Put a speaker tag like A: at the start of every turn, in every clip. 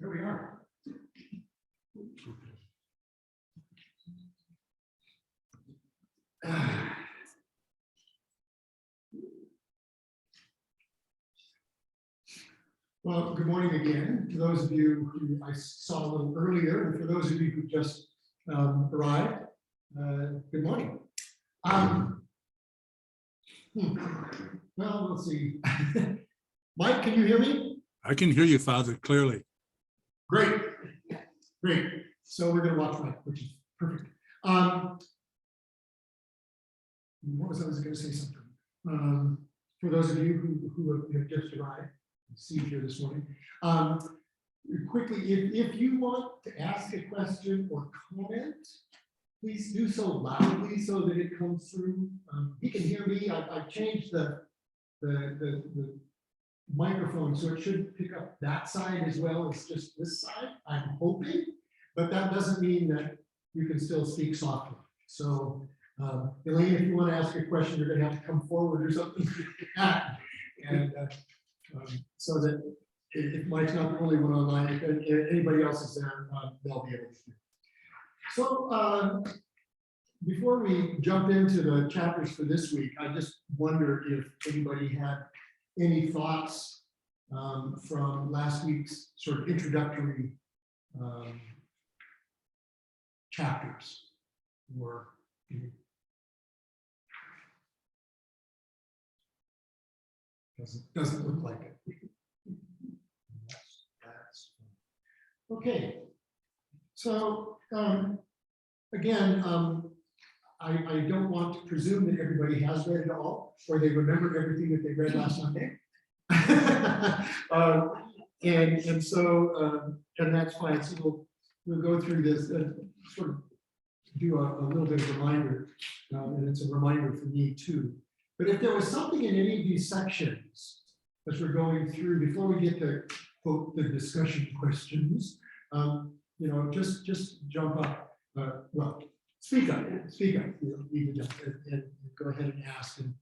A: Here we are. Well, good morning again to those of you who I saw a little earlier, and for those of you who just arrived, good morning. Well, let's see. Mike, can you hear me?
B: I can hear you, Father, clearly.
A: Great, great. So we're going to watch Mike, which is perfect. What was I going to say something? For those of you who have just arrived, see you here this morning. Quickly, if you want to ask a question or comment, please do so loudly so that it comes through. He can hear me. I've changed the microphone, so it should pick up that side as well as just this side, I'm hoping, but that doesn't mean that you can still speak softly. So Elaine, if you want to ask a question, you're going to have to come forward or something like that. And so that if Mike's not the only one online, if anybody else is there, they'll be able to hear. So before we jump into the chapters for this week, I just wonder if anybody had any thoughts from last week's sort of introductory chapters, or doesn't look like it. Okay, so again, I don't want to presume that everybody has read it all, or they remember everything that they read last Sunday. And so that's fine. So we'll go through this and sort of do a little bit of a reminder, and it's a reminder for me too. But if there was something in any of these sections as we're going through, before we get to quote the discussion questions, you know, just jump up. Well, speak up. You don't need to jump and go ahead and ask. And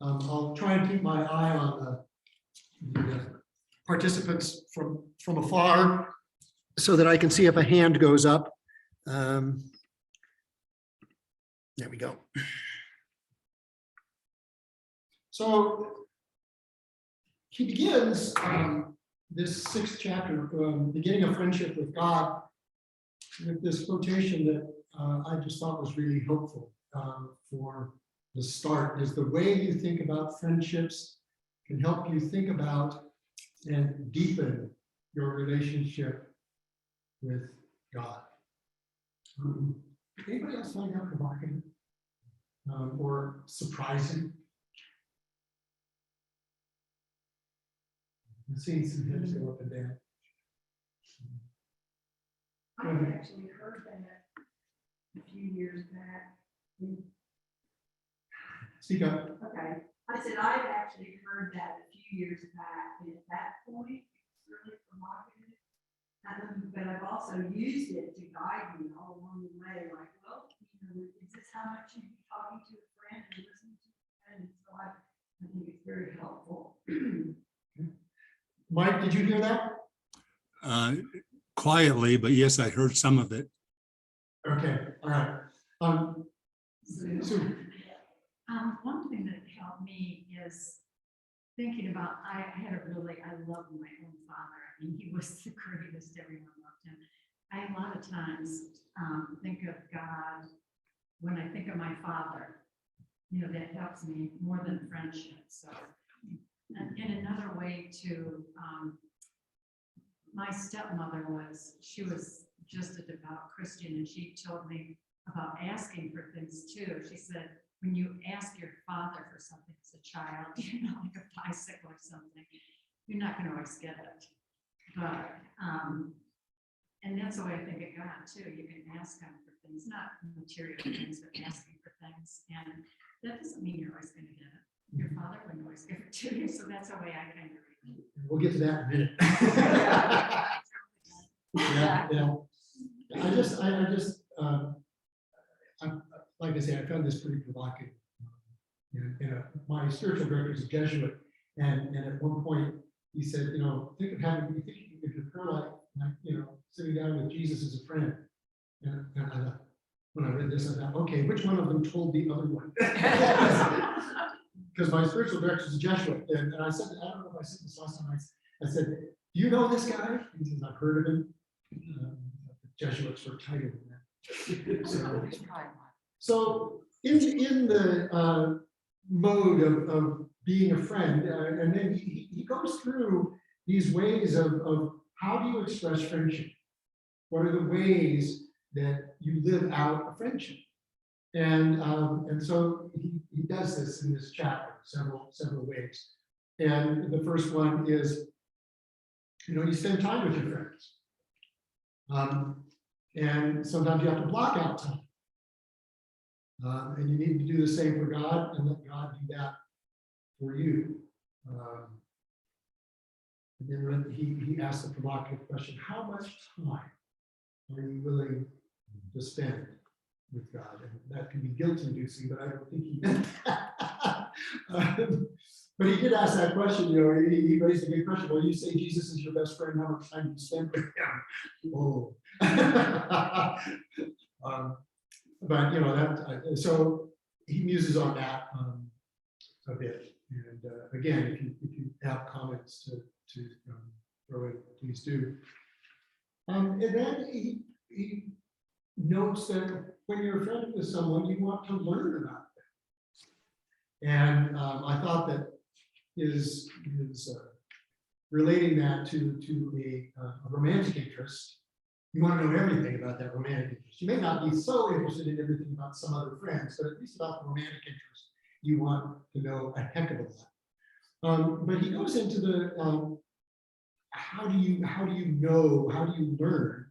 A: I'll try and keep my eye on the participants from afar, so that I can see if a hand goes up. There we go. So he begins this 6th chapter, beginning a friendship with God, with this quotation that I just thought was really helpful for the start. Is the way you think about friendships can help you think about and deepen your relationship with God. Anybody else find that provocative or surprising? I'm seeing some heads go up and down.
C: I actually heard that a few years back.
A: Speak up.
C: Okay, I said I've actually heard that a few years back, and at that point, it's really provocative. But I've also used it to guide me all along the way. Like, well, you know, is this how much you'd be talking to a friend and listening to a friend? And so I think it's very helpful.
A: Mike, did you hear that?
B: Quietly, but yes, I heard some of it.
A: Okay, all right. So,
D: One thing that helped me is thinking about, I love my own father. I mean, he was the greatest, everyone loved him. I a lot of times think of God when I think of my father. You know, that helps me more than friendship. So, and in another way too, my stepmother she was just a devout Christian, and she told me about asking for things too. She said, when you ask your father for something as a child, you know, like a bicycle or something, you're not going to always get it. But, and that's the way I think of God too. You can ask him for things, not material things, but asking for things. And that doesn't mean you're always going to get it. Your father wouldn't always give it to you. So that's the way I kind of read it.
A: we'll get to that in a minute. Yeah. I just like I say, I found this pretty provocative. My spiritual director is a Jesuit, and at one point he said, you know, think of having, you think you could live her life, Jesus is a friend. And I thought, when I read this, I thought, okay, which one of them told the other one? Because my spiritual director is a Jesuit. And I said, I don't know if I said this last time, I said, do you know this guy? He says, I've heard of him. Jesuits were tighter than that. So in the mode of being a friend, and then he goes through these ways of how do you express friendship? What are the ways that you live out a friendship? And so he does this in this chapter, several ways. And the first one is, you spend time with your friends. And sometimes you have to block out time. And you need to do the same for God and let God do that for you. And then when he asked the provocative question, how much time are you willing to spend with God? And that can be guilt-inducing, but I don't think he meant that. But he did ask that question, he raised a good question. Well, you say Jesus is your best friend, how much time do you spend with him? Oh. But so he muses on that a bit. And again, if you have comments to throw in, please do. And then he notes that when you're a friend with someone, you want to learn about them. And I thought that is relating that to a romantic interest. You want to know everything about that romantic interest. You may not be so interested in everything about some other friends, but at least about the romantic interest, you want to know a heck of a lot. But he goes into the how do you learn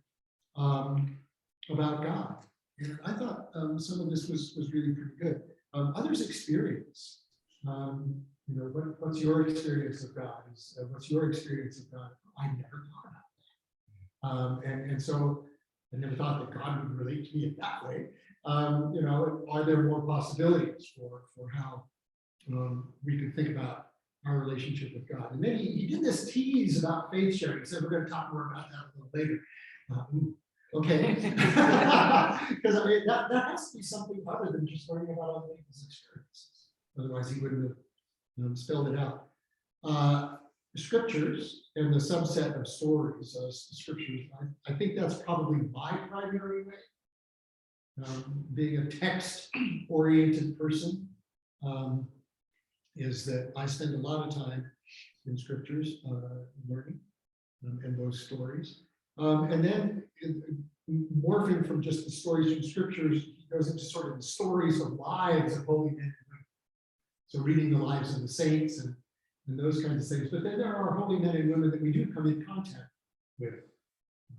A: about God? And I thought some of this was really pretty good. Others experience. What's your experience of God? What's your experience of God? I never thought about that. And so I never thought that God would relate to me in that way. Are there more possibilities for how we could think about our relationship with God? And then he did this tease about faith sharing. He said, we're going to talk more about that a little later. Okay. Because that has to be something other than just learning about other people's experiences. Otherwise, he wouldn't have spelled it out. Scriptures and the subset of stories, scriptures, I think that's probably my primary way. Being a text-oriented person, is that I spend a lot of time in scriptures, learning and those stories. And then morphing from just the stories from scriptures, he goes into sort of the stories of lives of holy men and women. So reading the lives of the saints and those kinds of things. But then there are holy men and women that we do come in contact with,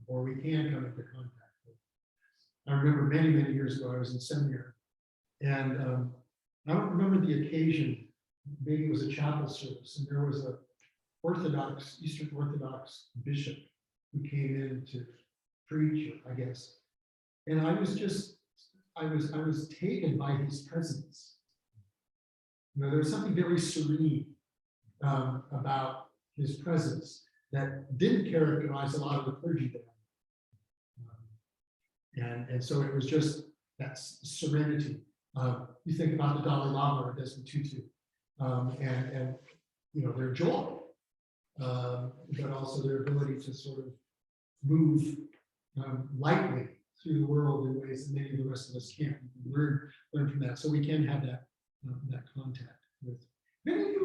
A: or we can come into contact with. I remember many, many years ago, I was in seminary, and I don't remember the occasion. Maybe it was a chapel service, and there was a Eastern Orthodox bishop who came in to preach, I guess. And I was taken by his presence. There was something very serene about his presence that didn't characterize a lot of the clergy there. And so it was just that serenity. You think about the Dalai Lama or Desmond Tutu, and their joy, but also their ability to sort of move lightly through the world in ways that many of the rest of us can't. Learn from that, so we can have that contact with. Many of you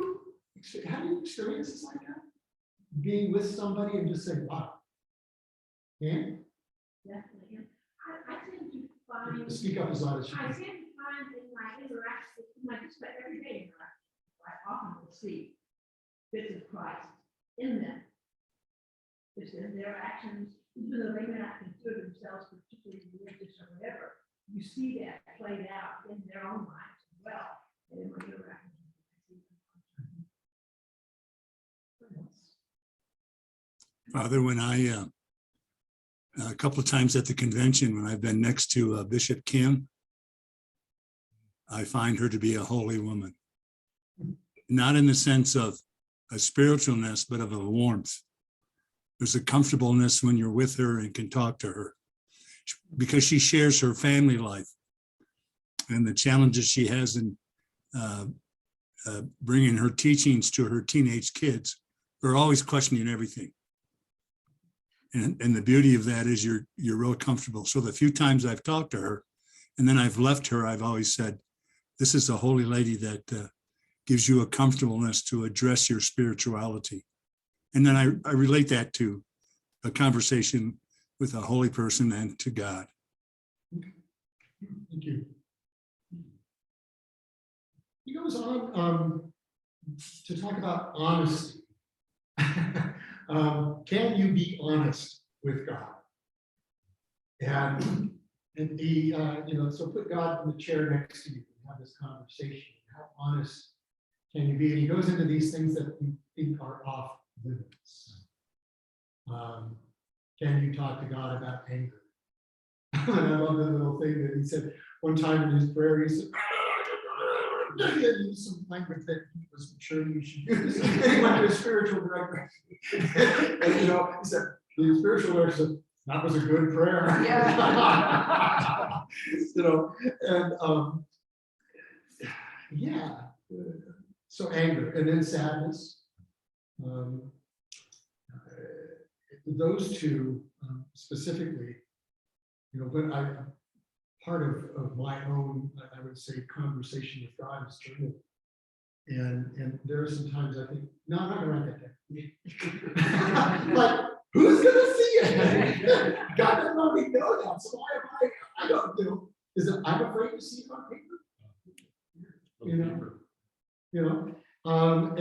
A: have you experiences like that? Being with somebody and just saying, "Wow." Yeah.
E: Definitely. I tend to find.
A: Speak up as loud as you
E: I
A: can.
E: tend to find in my interactions, just about everyday interactions, I often will see bits of Christ in them. It's in their actions, even though they may not consider themselves particularly religious or whatever. You see that played out in their own lives as well. And in my interactions.
B: Father, when I, a couple of times at the convention, when I've been next to Bishop Kim, I find her to be a holy woman. Not in the sense of a spiritualness, but of a warmth. There's a comfortableness when you're with her and can talk to her. because she shares her family life and the challenges she has in bringing her teachings to her teenage kids. We're always questioning everything. And the beauty of that is you're real comfortable. So the few times I've talked to her and then I've left her, I've always said, this is a holy lady that gives you a comfortableness to address your spirituality. And then I relate that to a conversation with a holy person and to God.
A: Thank you. He goes on to talk about honesty. Can you be honest with God? And he, so put God in the chair next to you and have this conversation. How honest can you be? And he goes into these things that we think are off limits. Can you talk to God about anger? And I love the little thing that he said one time in his prayer. He said, he had used some language that he was sure you should use. And he went to his spiritual director. And he said, the spiritual director said, that was a good prayer.
C: Yeah.
A: So anger and then sadness. Those two specifically, but part of my own, I would say, conversation with God is journaling. And there are some times I think, no, I'm not gonna write that down. Like, who's gonna see it? God doesn't already know that. So why am I don't, is it I'm afraid to see it on paper? And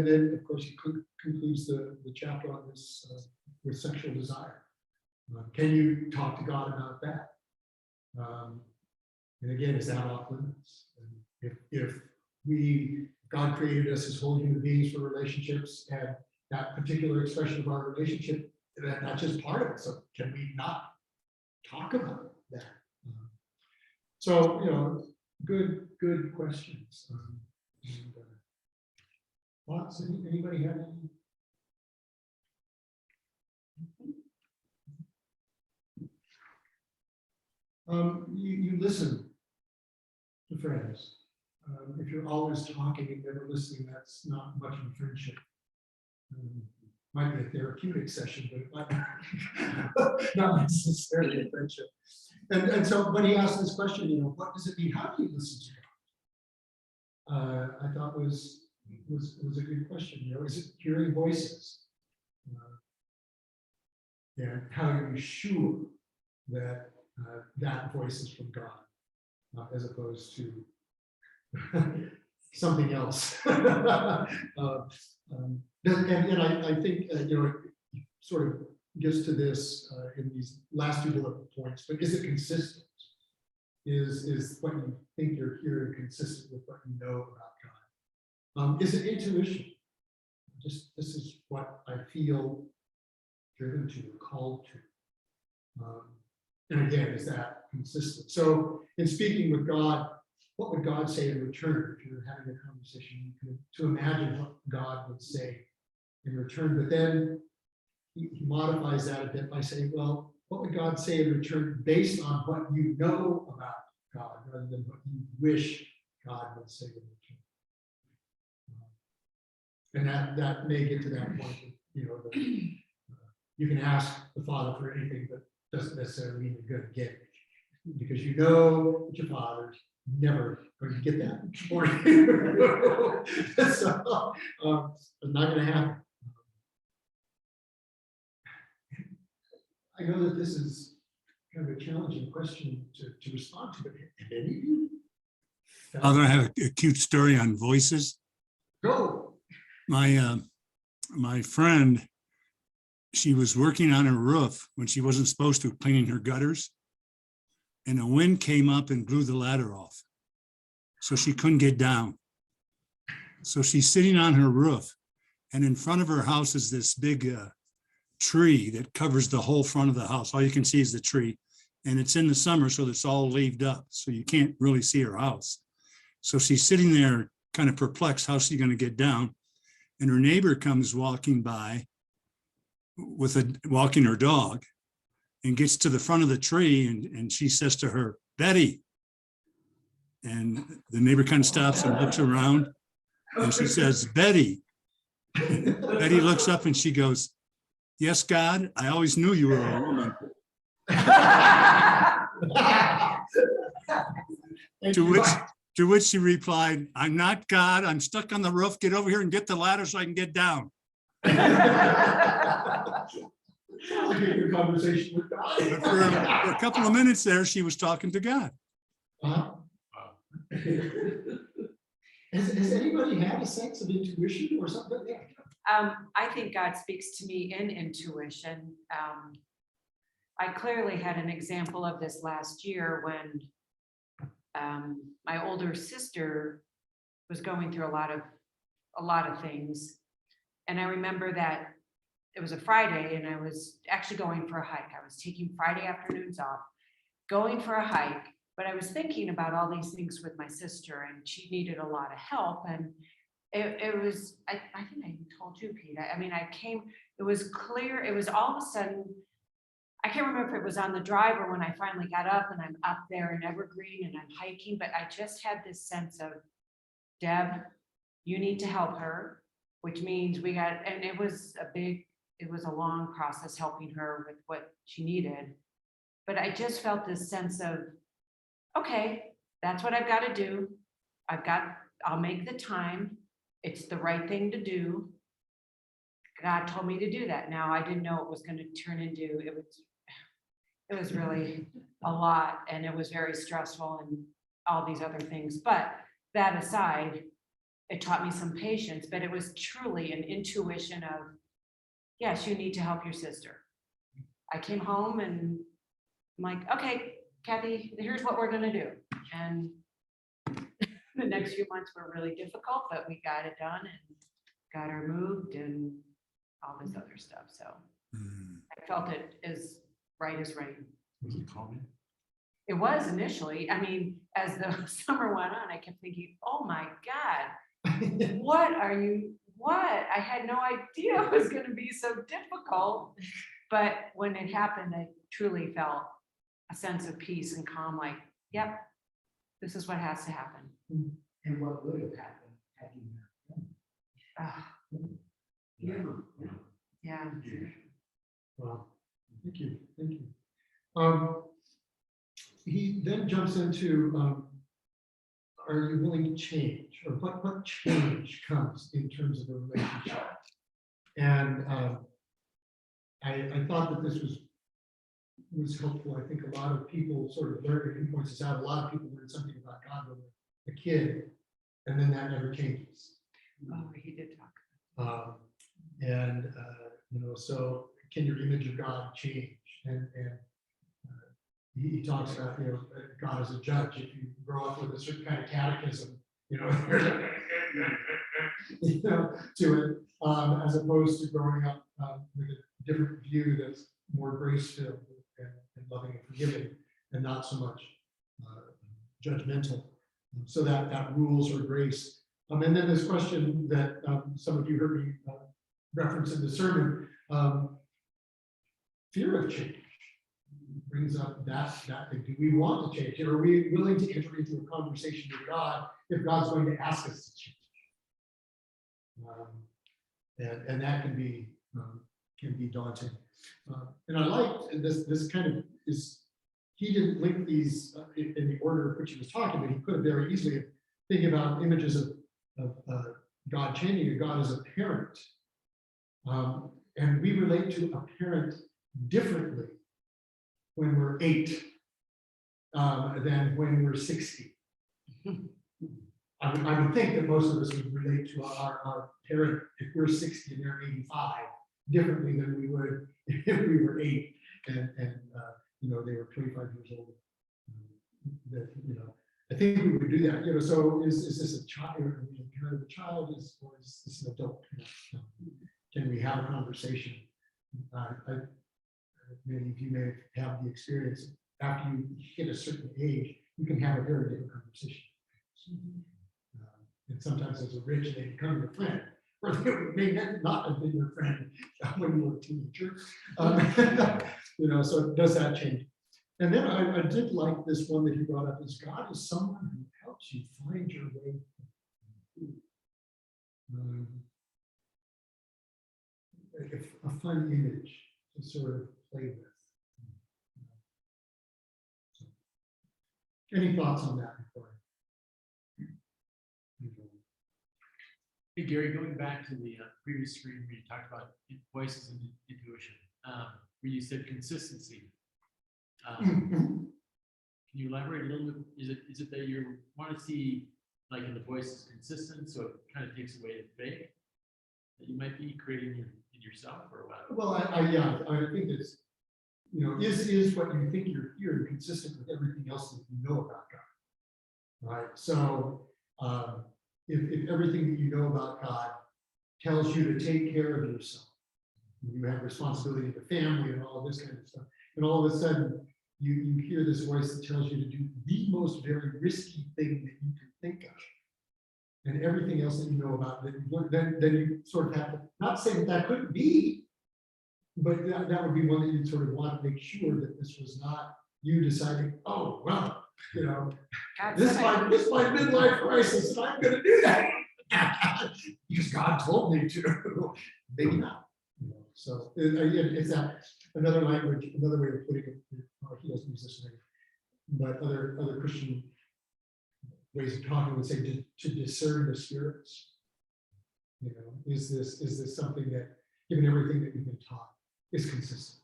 A: then of course he concludes the chapter on this with sexual desire. Can you talk to God about that? And again, is that off limits? And if God created us as whole human beings for relationships, and that particular expression of our relationship, that's just part of it. So can we not talk about that? So good questions. Thoughts? Anybody have any? You listen to friends. If you're always talking and never listening, that's not much of a friendship. Might be a therapeutic session, but it might not necessarily a friendship. And so when he asked this question, what does it mean? How do you listen to God? I thought was a good question. Is it hearing voices? And how are you sure that that voice is from God, as opposed to something else? And I think it sort of gets to this in these last two bullet points. But is it consistent? Is what you think you're hearing consistent with what you know about God? Is it intuition? Just this is what I feel driven to, called to. And again, is that consistent? So in speaking with God, what would God say in return? If you're having a conversation, to imagine what God would say in return. But then he modifies that a bit by saying, well, what would God say in return based on what you know about God, rather than what you wish God would say in return? And that may get to that point, that you can ask the Father for anything, but doesn't necessarily mean you're going to get it, because you know that your Father's never going to get that for you. So it's not going to happen. I know that this is kind of a challenging question to respond to, but have any of you?
B: Father, I have a cute story on voices.
A: Go.
B: My friend, she was working on her roof when she wasn't supposed to, cleaning her gutters, and a wind came up and blew the ladder off. So she couldn't get down. So she's sitting on her roof, and in front of her house is this big tree that covers the whole front of the house. All you can see is the tree, and it's in the summer, so it's all leaved up, so you can't really see her house. So she's sitting there kind of perplexed. How's she going to get down? And her neighbor comes walking by walking her dog, and gets to the front of the tree, and she says to her, Betty. And the neighbor kind of stops and looks around, and she says, Betty. Betty looks up and she goes, yes, God, I always knew you were a woman. To which she replied, I'm not God, I'm stuck on the roof, get over here and get the ladder so I can get down.
A: Sounds like a good conversation with God.
B: But for a couple of minutes there, she was talking to God.
A: Uh-huh. Has anybody had a sense of intuition or something? Yeah.
F: I think God speaks to me in intuition. I clearly had an example of this last year when my older sister was going through a lot of things. And I remember that it was a Friday and I was actually going for a hike. I was taking Friday afternoons off, going for a hike, but I was thinking about all these things with my sister and she needed a lot of help. And it was, I think I told you, Pete, I mean, it was clear, it was all of a sudden, I can't remember if it was on the drive or when I finally got up and I'm up there in Evergreen and I'm hiking, but I just had this sense of, Deb, you need to help her, which means and it was a long process helping her with what she needed. But I just felt this sense of, okay, that's what I've got to do. I'll make the time. It's the right thing to do. God told me to do that. Now I didn't know it was going to turn into, it was really a lot and it was very stressful and all these other things. But that aside, it taught me some patience, but it was truly an intuition of, yes, you need to help your sister. I came home and I'm like, okay, Kathy, here's what we're going to do. And the next few months were really difficult, but we got it done and got her moved and all this other stuff. So I felt it as right as rain.
B: Was it calming?
F: It was initially. I mean, as the summer went on, I kept thinking, oh my God, what? I had no idea it was going to be so difficult. But when it happened, I truly felt a sense of peace and calm, like, yep, this is what has to happen.
A: And what would have happened had you not?
F: Yeah.
A: Wow. Thank you. He then jumps into, are you willing to change? Or what change comes in terms of the relationship? And I thought that this was helpful. I think a lot of people sort of learn, he points this out, a lot of people learn something about God when they're a kid, and then that never changes.
F: Oh, he did talk.
A: So can your image of God change? And he talks about, God as a judge. If you grow up with a certain kind of catechism, to it, as opposed to growing up with a different view that's more grace-filled and loving and forgiving, and not so much judgmental. So that rules or grace. And then this question that some of you heard me reference in the sermon, fear of change brings up that thing. Do we want to change? Are we willing to enter into a conversation with God if God's going to ask us to change? And that can be daunting. And I liked this kind of is, he didn't link these in the order of which he was talking, but he could have very easily think about images of God changing, and God as a parent. And we relate to a parent differently when we're 8 than when we're 60. I would think that most of us would relate to our parent, if we're 60 and they're 85, differently than we would if we were 8 and they were 25 years old. I think we would do that. So is this a child? Parent of a child, or is this an adult? Can we have a conversation? Many of you may have the experience. After you hit a certain age, you can have a very different conversation. And sometimes as a rich, they become your friend. or they may not have been your friend when you were a teenager. You know, so does that change? And then I did like this one that he brought up, is God is someone who helps you find your way. Like a fun image to sort of play with. So, any thoughts on that before?
G: Hey, Gary, going back to the previous screen where you talked about voices and intuition, where you said consistency. Can you elaborate a little bit? Is it that you want to see like in the voice is consistent, so it kind of takes away the fake that you might be creating in yourself or what?
A: Well, I think it's, you know, is what you think you're hearing consistent with everything else that you know about God, right? So if everything that you know about God tells you to take care of yourself, you have responsibility to family and all this kind of stuff, and all of a sudden you hear this voice that tells you to do the most very risky thing that you can think of, and everything else that you know about it, then you sort of have to, not saying that couldn't be, but that would be one that you'd sort of want to make sure that this was not you deciding, oh, well, you know, this is my midlife crisis, and I'm going to do that because God told me to. Maybe not. You know, so it's another language, another way of putting it. He doesn't use this language, but other Christian ways of talking would say to discern the spirits. You know, is this something that, given everything that you've been taught, is consistent?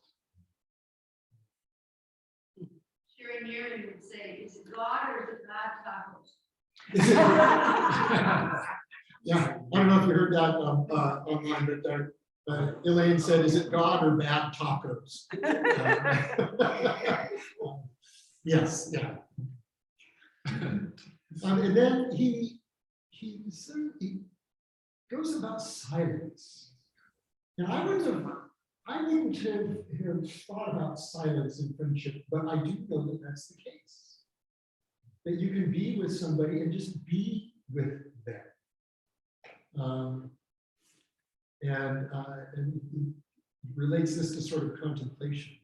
C: Sherry Mary would say, is it God or is it God tacos?
A: Yeah, I don't know if you heard that online, but Elaine said, is it God or bad tacos? Yes, yeah. And then he goes about silence. Now I wouldn't have thought about silence in friendship, but I do know that that's the case. That you can be with somebody and just be with them. And he relates this to sort of contemplation.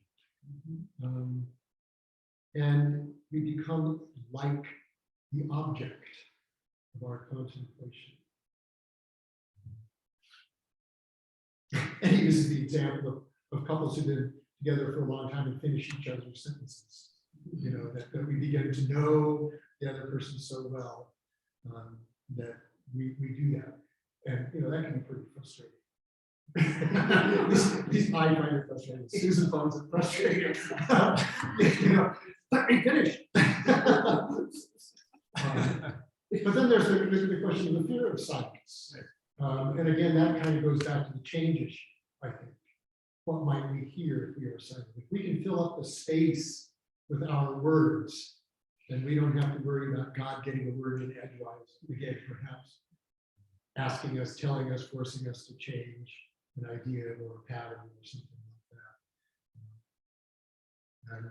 A: And we become like the object of our contemplation. And he uses the example of couples who've been together for a long time and finish each other's sentences. You know, that we begin to know the other person so well that we do that. And, you know, that can be pretty frustrating. These I find it frustrating. Susan finds it frustrating. You know, let me finish. But then there's the question of the fear of silence. And again, that kind of goes back to the change issue, I think. What might we hear if we are silent? If we can fill up the space with our words, then we don't have to worry about God getting a word in edgewise. Again, perhaps asking us, telling us, forcing us to change an idea or a pattern or something like that.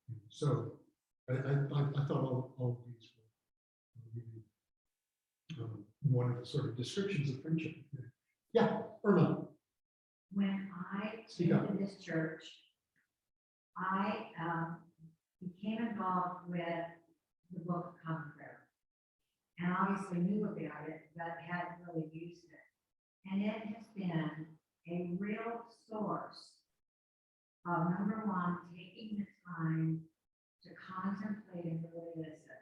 A: And so I thought all of these were really one of the sort of descriptions of friendship. Yeah, Irma.
H: When I
A: Speak
H: came
A: up.
H: to this church, I became involved with the Book of Common Prayer. And obviously knew about it, but hadn't really used it. And it has been a real source of, number one, taking the time to contemplate and really listen.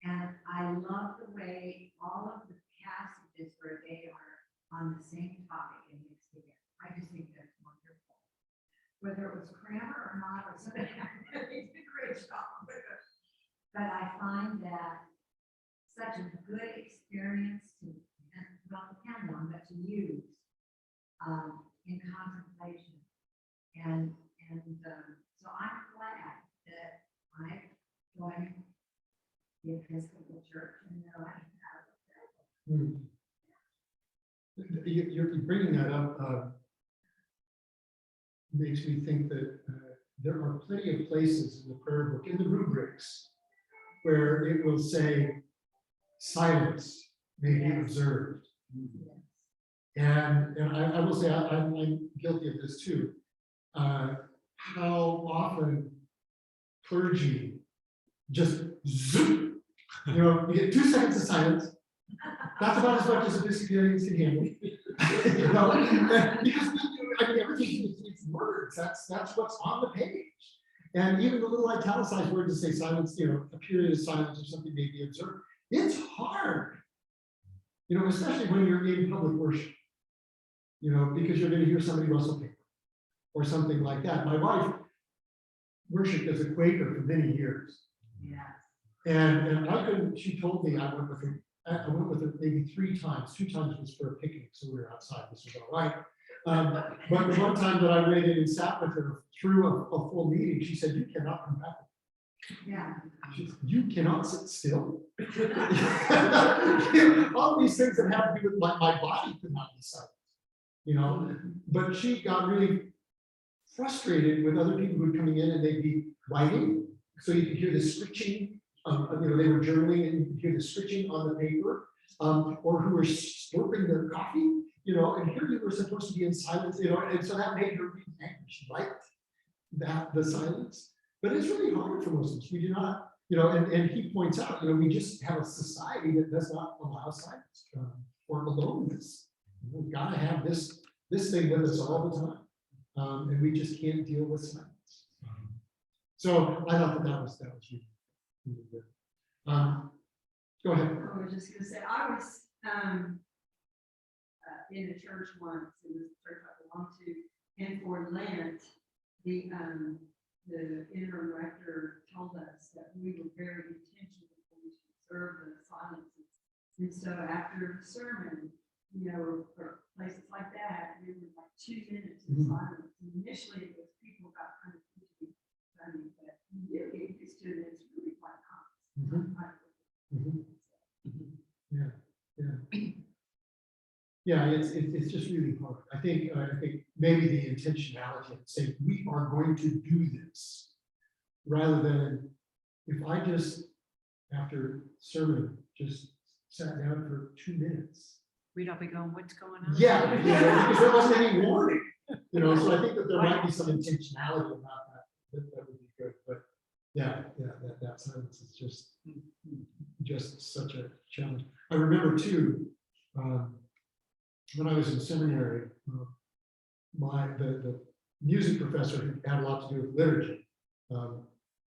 H: And I love the way all of the passages where they are on the same topic and mixed together. I just think that's wonderful. Whether it was grammar or not, or somebody did a great job with it. But I find that such a good experience to not depend on, but to use in contemplation. And so I'm glad that I joined the Episcopal Church and that I have
A: You're bringing that up makes me think that there are plenty of places in the prayer book, in the rubrics, where it will say silence may be observed. And I will say, I'm guilty of this too. How often clergy just zoom, you get 2 seconds of silence. That's about as much as Episcopalians can handle. Because I mean, everything is words, that's what's on the page. And even the little italicized word to say silence, a period of silence or something may be observed. It's hard, especially when you're in public worship, because you're going to hear somebody rustle paper or something like that. My wife worshiped as a Quaker for many years.
C: Yeah.
A: And I couldn't, she told me I went with her maybe 3 times. 2 times was for a picnic, so we were outside, this was all right. But the one time that I went in and sat with her through a full meeting, she said, "You cannot come back.
C: Yeah.
A: She said, you cannot sit still." All these things that have to do with my body could not be silent, But she got really frustrated with other people who were coming in and they'd be writing, so you could hear the scritching. They were journaling and you could hear the scritching on the paper, or who were slurping their coffee, and here you were supposed to be in silence, and so that made her really angry. She liked the silence, but it's really hard for Muslims. We do not, and he points out, we just have a society that does not allow silence or aloneness. We've got to have this thing with us all the time, and we just can't deal with silence. So I thought that was really good. Go ahead.
C: I was just gonna say, I was in a church once, it was the church I belonged to, and for Lent, the interim rector told us that we were very intentional when we should observe the silences. And so after the sermon, or places like that, we were like 2 minutes of silence. And initially, it was people got kind of funny, but really, these 2 minutes really quite common.
A: Yeah, it's just really hard. I think maybe the intentionality of saying we are going to do this, rather than if I just after sermon just sat down for 2 minutes.
F: We'd all be going, what's going on?
A: Yeah, because there wasn't any warning. So I think that there might be some intentionality about that. That would be good. But that silence is just such a challenge. I remember too, when I was in seminary, the music professor who had a lot to do with liturgy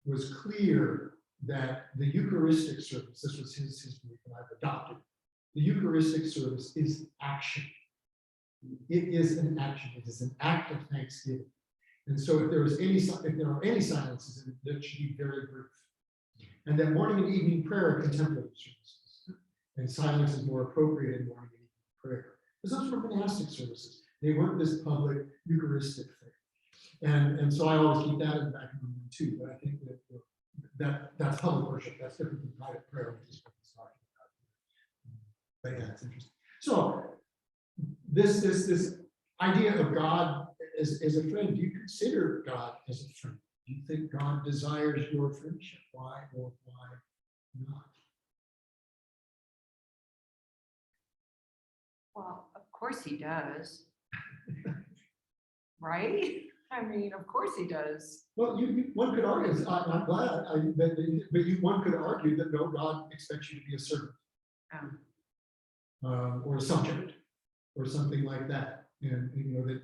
A: was clear that the Eucharistic service, this was his belief, and I've adopted, the Eucharistic service is action. It is an action. It is an act of thanksgiving. And so if there are any silences, that should be very brief. And that morning and evening prayer are contemplative services, and silence is more appropriate in morning and evening prayer. Because those were monastic services. They weren't this public Eucharistic thing. And so I always keep that in the back of my mind too. But I think that's public worship. That's different than private prayer, which is what he's talking about. But yeah, it's interesting. So this idea of God as a friend, do you consider God as a friend? Do you think God desires your friendship? Why or why not?
F: Well, of course he does. Right? I mean, of course he does.
A: Well, one could argue, I'm glad, one could argue that no, God expects you to be a servant. Or a subject, or something like that. And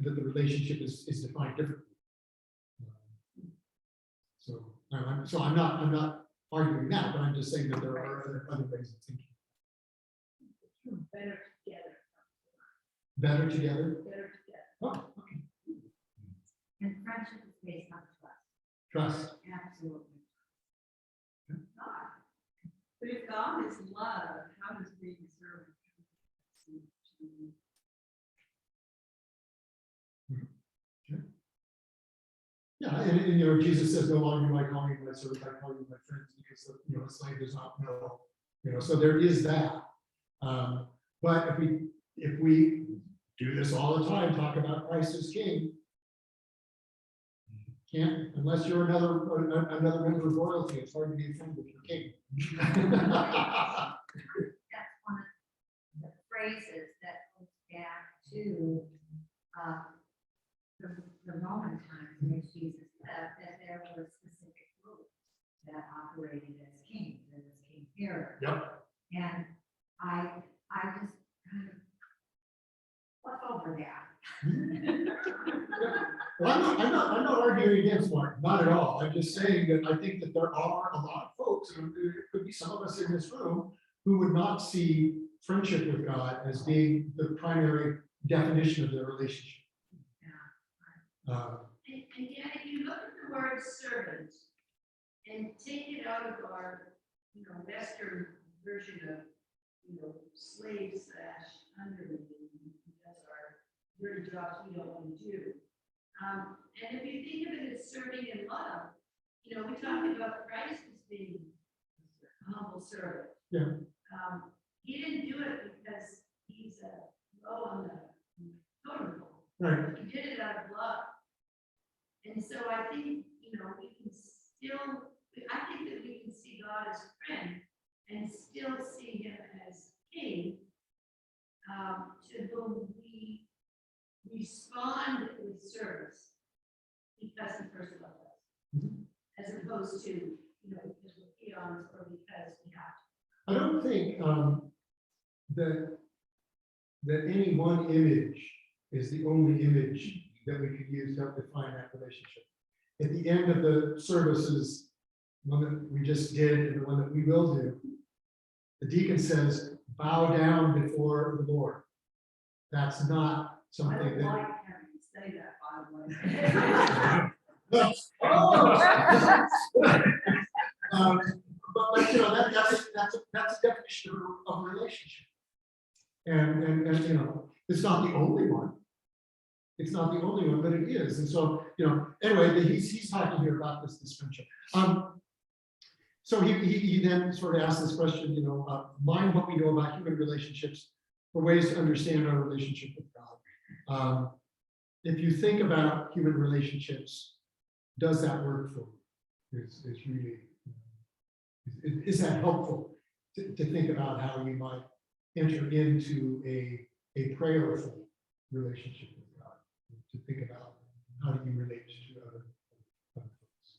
A: that the relationship is defined differently. So I'm not arguing that, but I'm just saying that there are other ways of thinking.
E: Better together.
A: Better together.
E: Better together.
A: Oh, okay.
H: And friendship is based on trust.
A: Trust.
H: Absolutely.
C: But if God is love, how does being served?
A: Yeah, and Jesus says, "No longer do I call you my servant, I call you my friends," because a slave does not know. So there is that. But if we do this all the time, talk about Christ as King, can't unless you're another member of royalty. It's hard to be a friend with your king.
H: That's one of the phrases to, the Roman times in which Jesus lived, that there were specific rules that operated as kings, and as King Herod.
A: Yep.
H: And I just kind of, what's over that?
A: Well, I'm not arguing against Mark, not at all. I'm just saying that I think that there are a lot of folks, and there could be some of us in this room, who would not see friendship with God as being the primary definition of their relationship.
E: And yet, if you look at the word servant and take it out of our, Western version of, slave / underling, that's our dirty jobs we don't want to do. And if you think of it as serving in love, we talk about Christ as being a humble servant.
A: Yeah.
E: He didn't do it because he's low on the totem pole.
A: Right.
E: He did it out of love. And so I think, we can still, I think that we can see God as friend and still see him as king, to whom we respond with service because he first loved us, as opposed to, because we're peons or because we have to.
A: I don't think that any one image is the only image that we could use to help define that relationship. At the end of the services, one that we just did and the one that we will do, the deacon says, bow down before the Lord. That's not
C: I
A: something
C: don't
A: that.
C: like having to say that, by the way.
A: But that's a definition of a relationship. And it's not the only one. It's not the only one, but it is. And so, anyway, he's talking here about this friendship. So he then sort of asked this question, mind what we know about human relationships for ways to understand our relationship with God. If you think about human relationships, does that work for you? Is that helpful to think about how you might enter into a prayerful relationship with God? To think about how do you relate to other folks.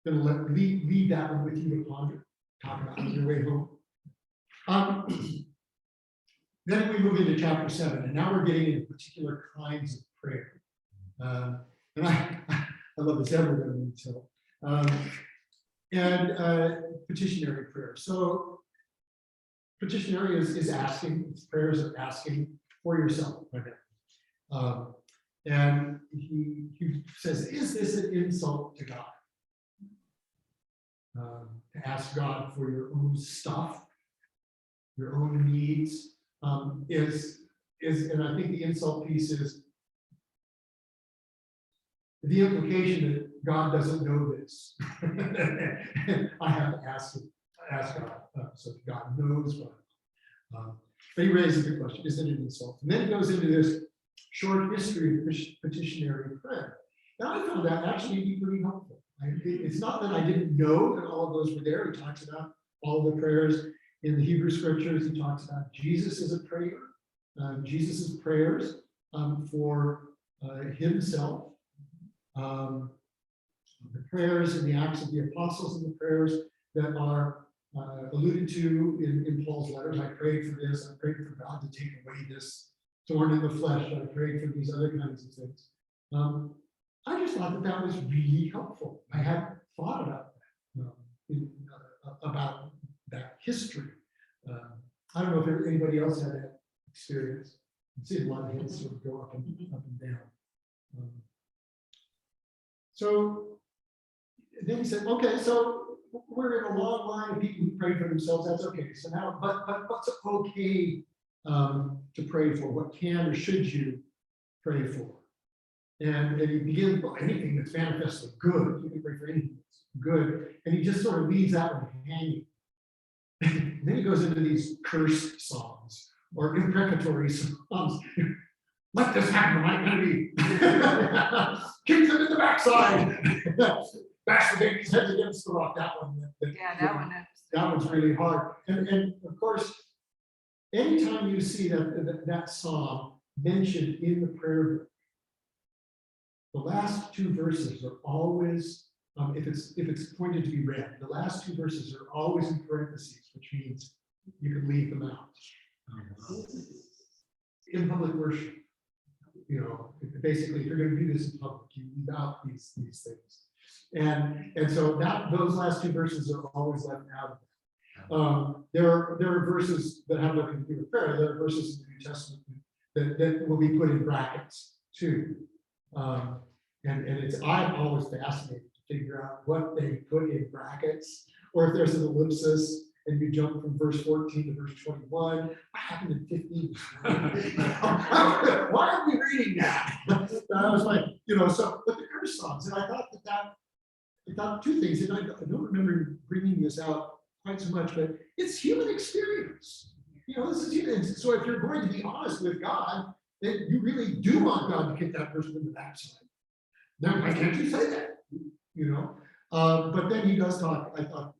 A: Gonna leave that one with you to ponder, talk about on your way home. Then we move into chapter 7, and now we're getting into particular kinds of prayer. And I love this everyone until petitionary prayer. So petitionary is asking, it's prayers of asking for yourself. And he says, is this an insult to God? To ask God for your own stuff, your own needs, and I think the insult piece is the implication that God doesn't know this. I have to ask God, so that God knows what. But he raises the question, is it an insult? And then he goes into this short history of petitionary prayer. And I found that actually to be pretty helpful. It's not that I didn't know that all of those were there. He talks about all of the prayers in the Hebrew scriptures. He talks about Jesus as a prayer, Jesus's prayers for himself. The prayers in the Acts of the Apostles and the prayers that are alluded to in Paul's letters. I prayed for this. I prayed for God to take away this thorn in the flesh. I prayed for these other kinds of things. I just thought that was really helpful. I hadn't thought about that, about that history. I don't know if anybody else had that experience. I see a lot of hands sort of go up and down. So then he said, okay, so we're in a long line of people who pray for themselves. That's okay. So now, but what's okay to pray for? What can or should you pray for? And he begins with anything that's manifestly good. You can pray for anything that's good. And he just sort of leaves that one hanging. And then he goes into these cursed psalms or imprecatory psalms. Let this happen to my enemy. Kick them in the backside. Bash the baby's heads against the rock. That one.
F: Yeah, that one.
A: That one's really hard. And of course, anytime you see that psalm mentioned in the prayer book, the last two verses are always, if it's pointed to be read, the last two verses are always in parentheses, which means you can leave them out. In public worship, basically, if you're going to do this in public, you leave out these things. And so those last two verses are always left out of it. There are verses that have nothing to do with prayer. There are verses in the New Testament that will be put in brackets too. And I'm always fascinated to figure out what they put in brackets, or if there's an ellipsis and you jump from verse 14 to verse 21. What happened in 15? Why are we reading that? And I was like, so, but the curse songs, and I thought two things, and I don't remember bringing this out quite so much, but it's human experience. This is human. So if you're going to be honest with God, then you really do want God to kick that person in the backside. Now, why can't you say that? But then he does talk, I thought,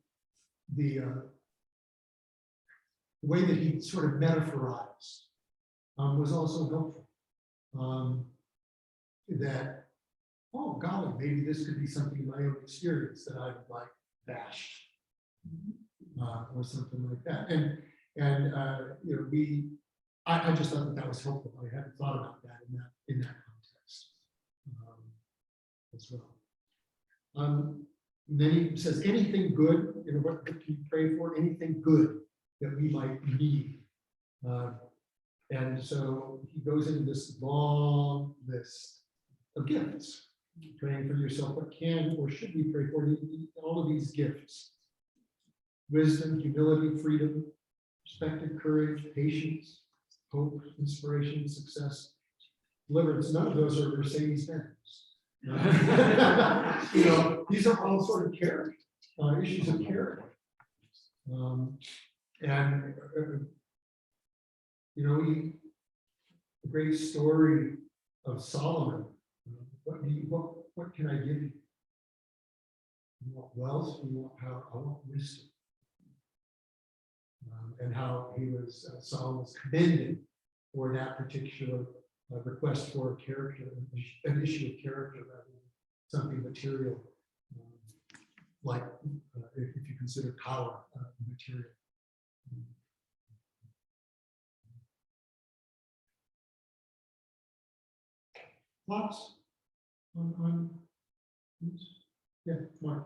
A: the way that he sort of metaphorized was also helpful. That, oh golly, maybe this could be something in my own experience that I've like bashed, or something like that. And I just thought that was helpful. I hadn't thought about that in that context as well. Then he says anything good, what can you pray for? Anything good that we might need. And so he goes into this long list of gifts, praying for yourself. What can or should we pray for? All of these gifts: wisdom, humility, freedom, perspective, courage, patience, hope, inspiration, success, deliverance. None of those are Mercedes-Benz. These are all sort of character, issues of character. And the great story of Solomon. What can I give you? You want wealth? You want power? I want wisdom. And how Solomon was commended for that particular request for character, an issue of character rather than something material, like if you consider power material. Thoughts on yeah, Mark.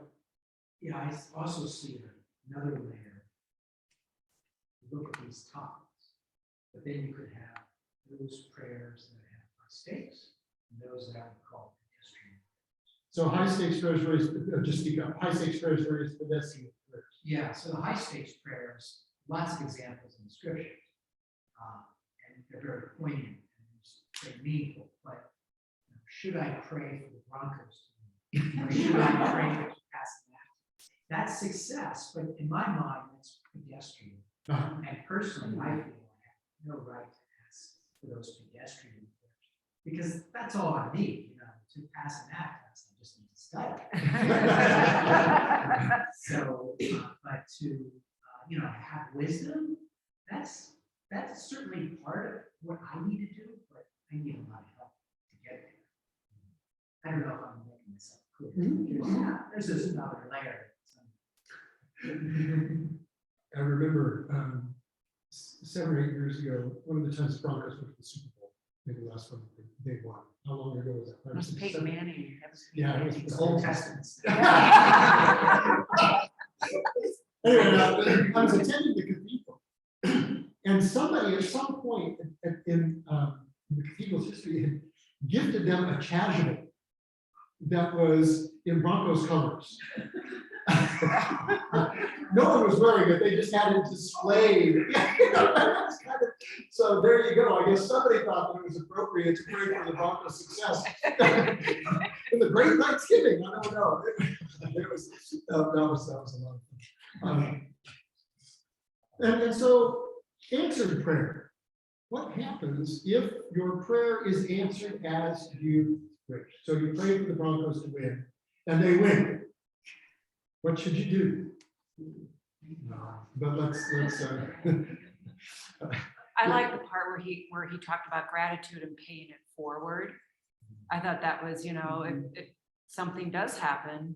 I: Yeah, I also see another layer. You look at these topics, but then you could have those prayers that have high stakes and those that I would call pedestrian.
A: So high stakes prayers, just speak up. High stakes prayers, pedestrian prayers.
I: Yeah, so the high stakes prayers, lots of examples in the scriptures, and they're very poignant and very meaningful. But should I pray for the Broncos to win? Or should I pray to pass that? That's success, but in my mind, that's pedestrian. And personally, I feel I have no right to ask for those pedestrian prayers, because that's all I need, to pass an act test. I just need to study. So, but to have wisdom, that's certainly part of what I need to do, but I need a lot of help to get there. I don't know if I'm making this up clear. There's this another layer.
A: I remember 7 or 8 years ago, one of the times the Broncos went to the Super Bowl, maybe the last one they won. How long ago was that? 5 or 6,
F: Peyton
A: 7?
F: Manning. That was
A: Yeah, it was
I: It's
A: the Old
I: Old
A: Testament.
I: Testament.
A: Anyway, I was attending the cathedral, and somebody at some point in the cathedral's history had gifted them a chasuble that was in Broncos colors. No one was wearing it, they just had it displayed. So there you go. I guess somebody thought that it was appropriate to pray for the Broncos' success. In the Great Thanksgiving, I don't know. That was a lot of fun. And so, answered prayer. What happens if your prayer is answered as you wish? So you pray for the Broncos to win, and they win. What should you do? But let's
F: I like the part where he talked about gratitude and paying it forward. I thought that was, if something does happen,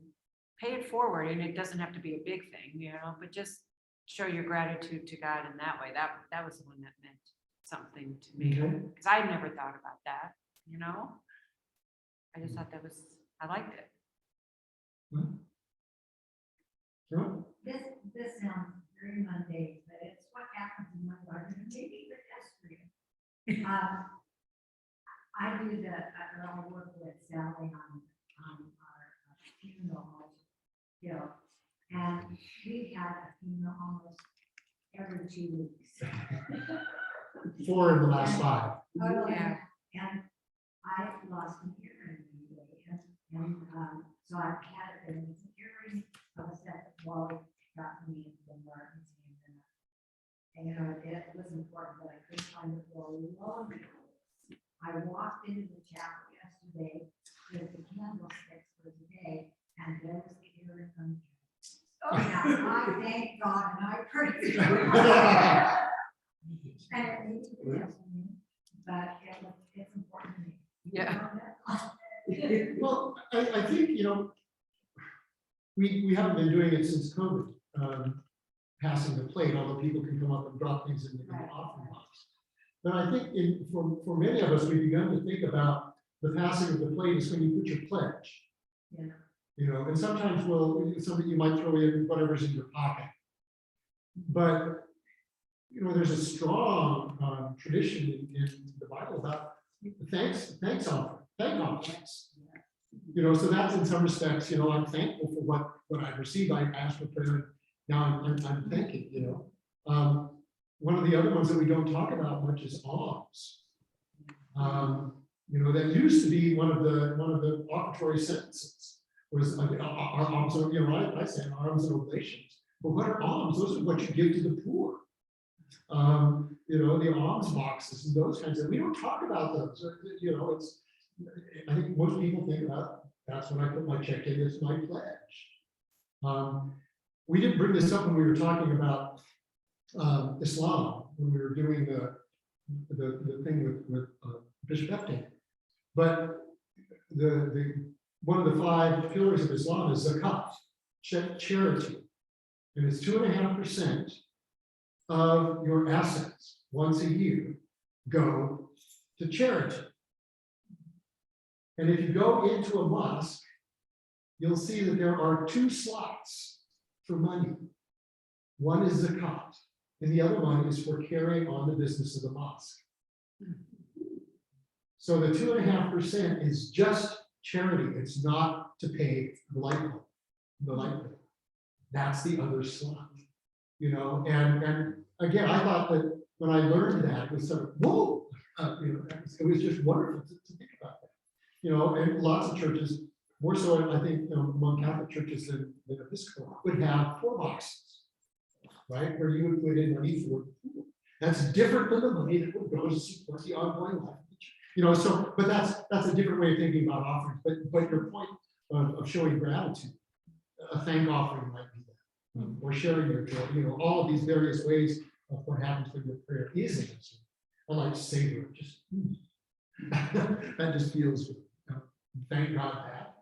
F: pay it forward, and it doesn't have to be a big thing, but just show your gratitude to God in that way. That was the one that meant something to me,
A: Okay.
F: because I never thought about that, I just thought I liked it.
A: Sure.
H: This sounds very mundane, but it's what happens in my garden, and maybe pedestrian. I do I work with Sally on our funeral home, and we had a funeral almost every 2 weeks.
A: 4 in the last 5.
H: Oh,
F: Yeah.
H: and I lost an earring anyway, and so I've had it, and it's an earring of a set that Wally got me in the Martin's and it was important, but I couldn't find it for a long time. I walked into the chapel yesterday with the candlesticks for the day, and there was the earring on the Oh, yeah, I thank God and I praise God. And it needs to be just me, but it's important to me.
F: Yeah.
A: Well, I think, we haven't been doing it since COVID, passing the plate, although people can come up and drop things in the offering box. But I think for many of us, we've begun to think about the passing of the plate is when you put your pledge.
H: Yeah.
A: And sometimes something you might throw in whatever's in your pocket. But, there's a strong tradition in the Bible about thank offerings. So that's in some respects, I'm thankful for what I've received. I asked for prayer, now I'm thanking, One of the other ones that we don't talk about much is alms. That used to be one of the offertory sentences was our alms, I say alms and oblations. But what are alms? Those are what you give to the poor. The alms boxes and those kinds of, we don't talk about those. I think most people think about that's when I put my check in, it's my pledge. We didn't bring this up when we were talking about Islam, when we were doing the thing with Bishop Epstein. But one of the 5 pillars of Islam is zakat, charity. And it's 2.5% of your assets once a year go to charity. And if you go into a mosque, you'll see that there are 2 slots for money. One is zakat, and the other one is for carrying on the business of the mosque. So the 2.5% is just charity. It's not to pay the light bill. That's the other slot. And again, I thought that when I learned that, it was sort of, whoa, it was just wonderful to think about that. And lots of churches, more so, I think, among Catholic churches than Episcopal, would have 4 boxes, right? Where you would put in money for the poor. That's different than the money that would go to support the ongoing life of the church. So, but that's a different way of thinking about offerings. But your point of showing gratitude, a thank offering might be that, or sharing your joy. All of these various ways of what happens when your prayer is answered. I like to savor it. Just that just feels good. Thank God that,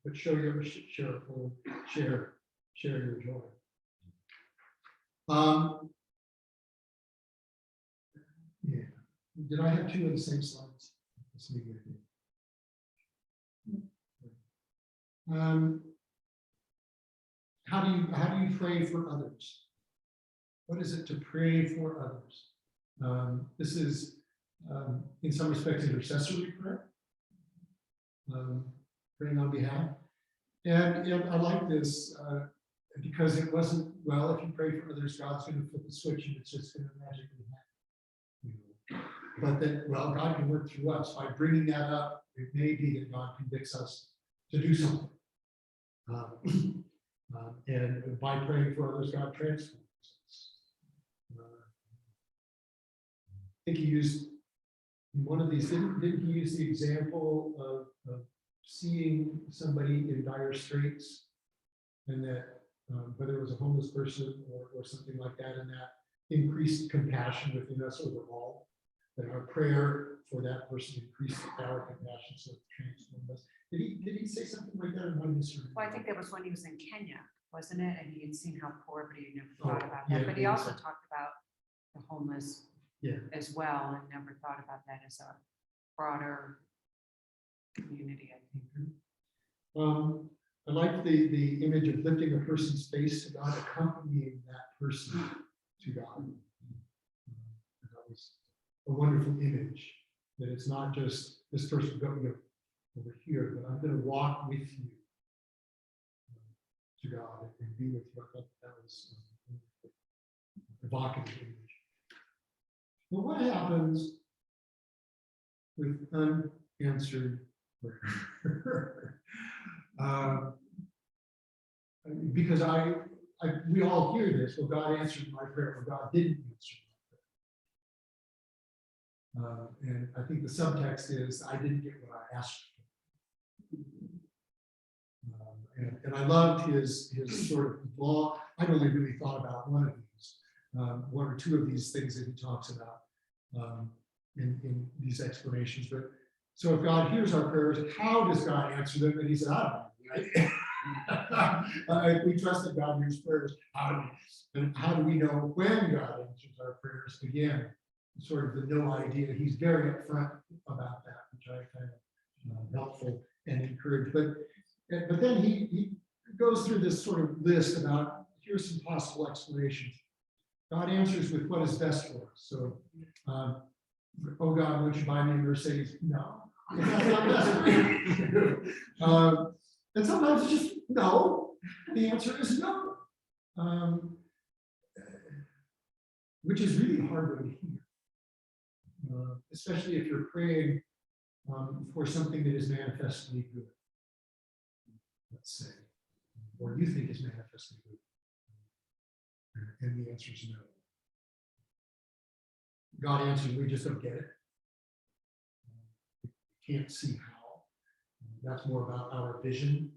A: but share your joy. Yeah. Did I have 2 of the same slides? Let's maybe I did. How do you pray for others? What is it to pray for others? This is, in some respects, intercessory prayer. Praying on behalf. And I like this because it wasn't, well, if you pray for others, God's going to flip the switch and it's just going to magically happen. But that, well, God can work through us. By bringing that up, it may be that God convicts us to do something. And by praying for others, God transforms us. I think he used one of these, didn't he use the example of seeing somebody in dire straits, and that whether it was a homeless person or something like that, and that increased compassion within us overall. That our prayer for that person increased our compassion, so it transformed us. Did he say something like that in one of his?
F: Well, I think that was when he was in Kenya, wasn't it? And he had seen how poor, but he never
A: Oh,
F: thought about
A: yeah,
F: that. But he
A: yeah,
F: also
A: so-
F: talked about the homeless
A: Yeah.
F: as well, and never thought about that as a broader community, I think.
A: I like the image of lifting a person's face to God, accompanying that person to God. That was a wonderful image, that it's not just this person going over here, but I'm going to walk with you to God and be with you. I thought that was an evocative image. Well, what happens with unanswered prayer? Because we all hear this, well, God answered my prayer, or God didn't answer my prayer. And I think the subtext is, I didn't get what I asked for. And I loved his sort of law. I'd only really thought about one of these, one or two of these things that he talks about in these explanations. But so if God hears our prayers, how does God answer them? And he said, I don't know. If we trust that God hears prayers, how do we know when God answers our prayers? Again, sort of the no idea. He's very upfront about that, which I find helpful and encouraged. But then he goes through this sort of list about, here's some possible explanations. God answers with what is best for us. So, oh God, won't you buy me a Mercedes? No. That's not best for you. And sometimes it's just no. The answer is no. Which is really hard to hear. Especially if you're praying for something that is manifestly good. Let's say, or you think is manifestly good. And the answer is no. God answers, we just don't get it. We can't see how. That's more about our vision,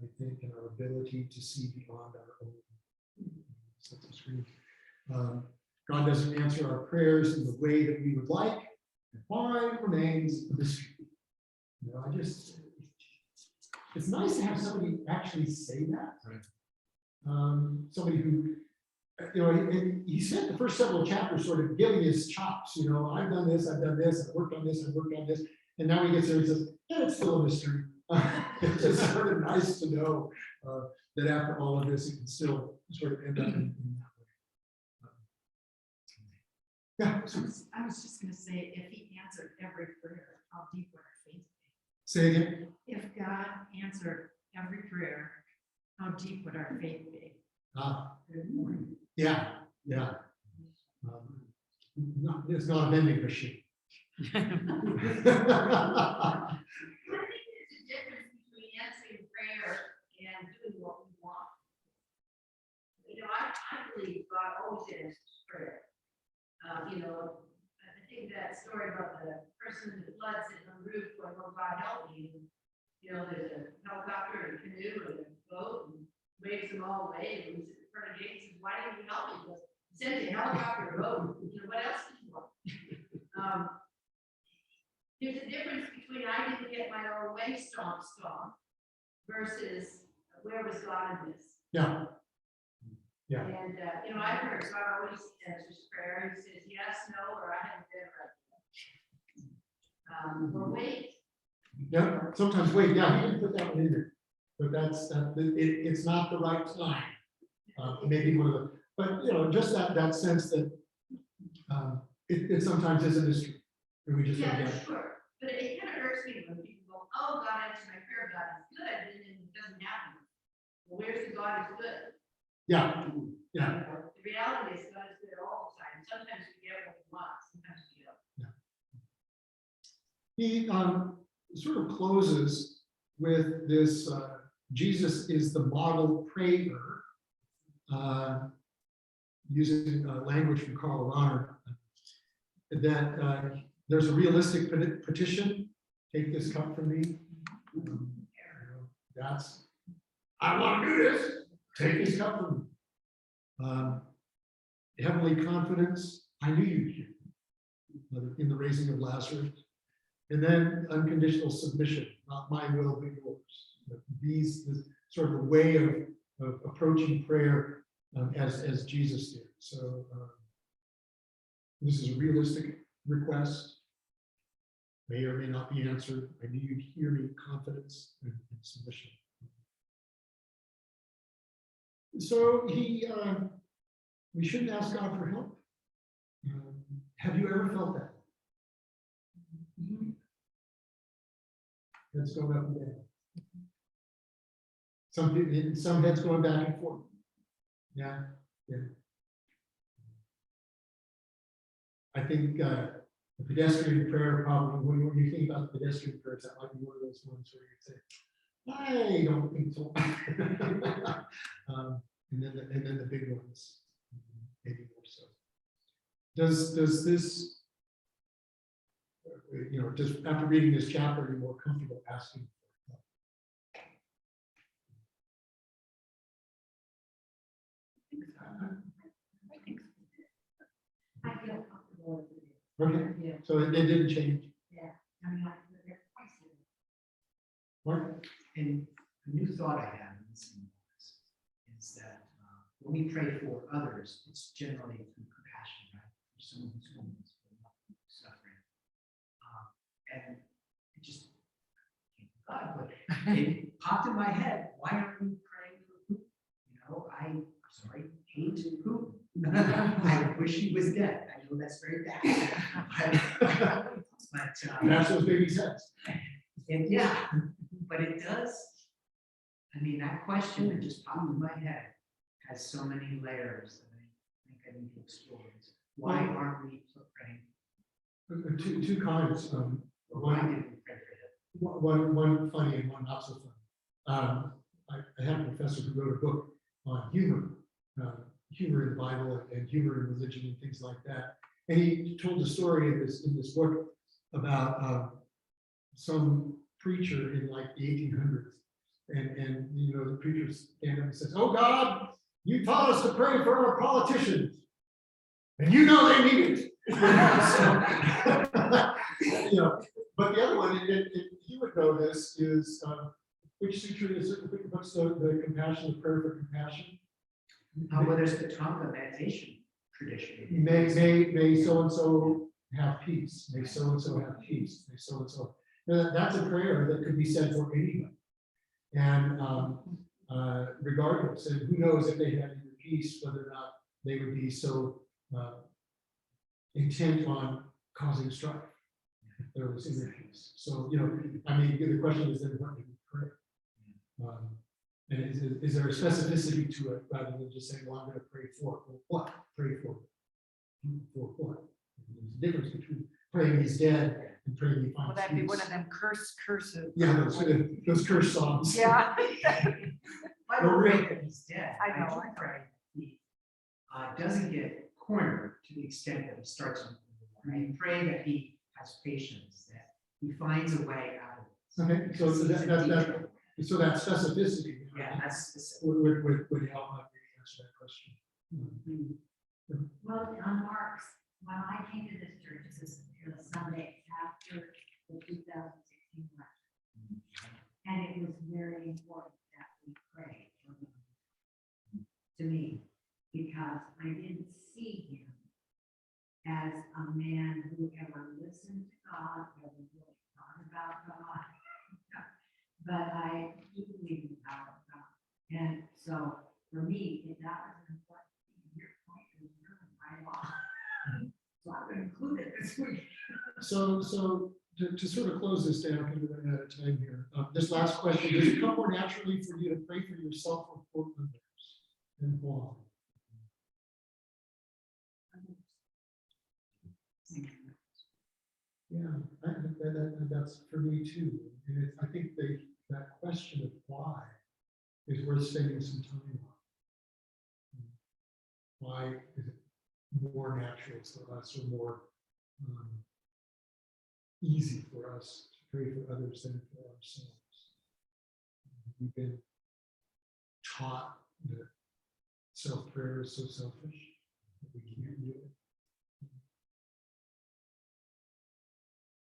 A: I think, and our ability to see beyond our own. Set the screen. God doesn't answer our prayers in the way that we would like, and why remains a mystery. You know, it's nice to have somebody actually say that.
G: Right.
A: Somebody who, you know, he spent the first several chapters sort of giving his chops, you know, I've done this, I've worked on this, I've worked on this. And now he gets there and says, yeah, it's still a mystery. It's just sort of nice to know that after all of this, it can still sort of end up in that way. Yeah.
D: I was just gonna say, if he answered every prayer, how deep would our faith be?
A: Say again.
D: If God answered every prayer, how deep would our faith be?
A: Yeah, yeah. It's not a vending machine.
E: I think there's a difference between answering prayer and doing what we want. You know, I believe God always answers prayer. You know, I think that story about the person in the flood sitting on the roof going, oh, God help me. And, you know, there's a helicopter and a canoe and a boat and waves them all away. And he's in front of the gate and says, why didn't you help me? He goes, send a helicopter and a boat. You know, what else did you want? There's a difference between I didn't get my own way stomp versus where was God in this?
A: Yeah. Yeah.
E: And, you know, I've heard God always answers prayer. He says yes, no, or I haven't been ready. Or wait.
A: Yeah, sometimes wait, yeah, he didn't put that one in there. But it's not the right time. Maybe one of the, but you know, just that sense that it sometimes is a mystery. And we just don't
E: Yeah,
A: get it.
E: sure. But it kind of hurts me when people go, oh, God answered my prayer, God is good, and then it doesn't happen. Well, where's the God is good?
A: Yeah, yeah.
E: The reality is God is good all the time. Sometimes we get what we want, sometimes we don't.
A: He sort of closes with this, Jesus is the model prayer, using language from Karl Rahner, that there's a realistic petition, take this cup from me. That's, I want to do this, take this cup from me. heavenly confidence, I knew you'd hear me, in the raising of Lazarus. And then unconditional submission, not my will, but yours. This sort of a way of approaching prayer as Jesus did. So this is a realistic request. May or may not be answered. I knew you'd hear me, confidence and submission. So we shouldn't ask God for help. Have you ever felt that? Heads going up and down. Some heads going back and forth. Yeah. I think the pedestrian prayer probably, when you think about the pedestrian prayers, that might be one of those ones where you say, I don't think so. And then the big ones, maybe more so. Does this, just after reading this chapter, are you more comfortable asking for help?
H: I feel comfortable with it.
A: Okay,
H: Yeah,
A: so it didn't change.
H: I mean, like, they're twice.
A: Mark?
I: And a new thought I have in this is that when we pray for others, it's generally through compassion, right? For someone who's homeless, for suffering. And it just came to God, but it popped in my head. Why aren't we praying for Putin? I'm sorry, hate Putin. I wish he was dead. I know that's very bad. But
A: That's those baby's heads.
I: and yeah, but it does. I mean, that question that just popped in my head has so many layers that I think I need to explore. Why aren't we praying?
A: Two comments.
I: Why did we pray for him?
A: One funny and one not so funny. I had a professor who wrote a book on humor in the Bible and humor in religion and things like that. And he told a story in this book about some preacher in like the 1800s. And the preacher stands up and says, "Oh God, you taught us to pray for our politicians. And they need it." But the other one, he would know this, is which century is it? What's the compassion, the prayer for compassion?
I: Well, there's the Tonga meditation tradition.
A: May so and so have peace. May so and so have peace. May so and so. That's a prayer that could be said for anybody. And regardless, and who knows if they had any peace, whether or not they would be so intent on causing strife if there was inner peace. So, the question is then what do we pray? And is there a specificity to it rather than just saying, well, I'm going to pray for it? Well, what? Pray for what? There's a difference between praying he's dead and praying he finds
F: Will that be
A: peace.
F: one of them cursive?
A: Yeah, those curse songs.
F: Yeah.
I: I don't pray that he's dead.
F: I know.
I: do pray that he doesn't get cornered to the extent that he starts on. I pray that he has patience, that he finds a way out of it.
A: Okay, so that specificity.
I: Yeah, that's specific.
A: Would help maybe answer that question.
H: Well, on Mark's, when I came to this church, this is the Sunday after the 2016 election. And it was very important that we pray for him, to me, because I didn't see him as a man who ever listened to God, ever really thought about God. But I do believe in the power of God. And so for me, that was an important thing. Your point is really right on. So I'm going to include it this week.
A: So to sort of close this down, because we're running out of time here. This last question, does it come more naturally for you to pray for yourself or for others? And why? Yeah, that's for me too. And I think that question of why is worth spending some time on. Why is it more natural for us or more easy for us to pray for others than for ourselves? We've been taught that self-prayer is so selfish. we can't do it.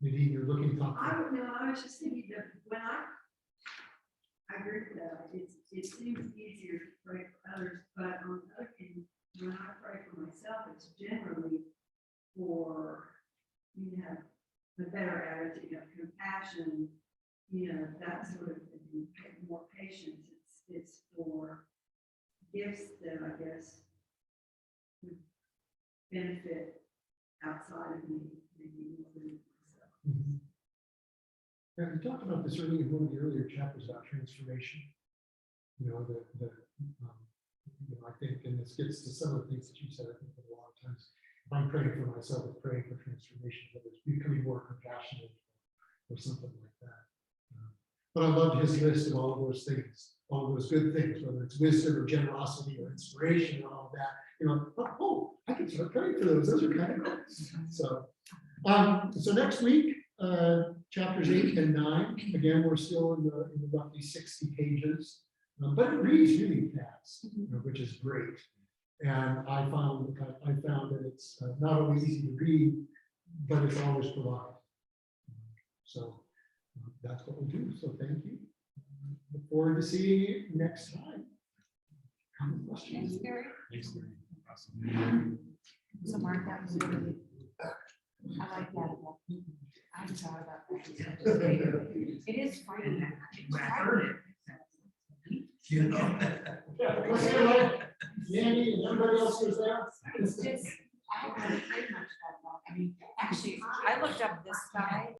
A: Nadine, you're looking thoughtful.
C: I don't know, I was just thinking that when I agree with that, it seems easier to pray for others, but on the other hand, when I pray for myself, it's generally for, you know, a better attitude of compassion, you know, that sort of thing, more patience, it's for gifts that I guess would benefit outside of me, maybe more than myself.
A: Mhm. Yeah, we talked about this earlier in one of the earlier chapters about transformation. You know, you know, I think, and this gets to some of the things that you said, I think that a lot of times, if I'm praying for myself, it's praying for transformation, whether it's becoming more compassionate or something like that. But I loved his list of all of those things, all of those good things, whether it's wisdom or generosity or inspiration and all of that. You know, oh, I can start praying for those. Those are kind of cool. So next week, chapters 8 and 9. Again, we're still in the roughly 60 pages, but it reads really fast, you know, which is great. And I found that it's not only easy to read, but it's always provided. So that's what we'll do. So thank you. Look forward to seeing you next time. Common questions?
G: Thanks, Gary. Awesome.
H: So Mark, that was really, I like that. I thought about that. It is funny.
I: When I heard it. You know.
A: Let's hear like Yandy and everybody else who's there.
H: It's just, I haven't pretty much that long. I mean, actually,
F: I looked up this guy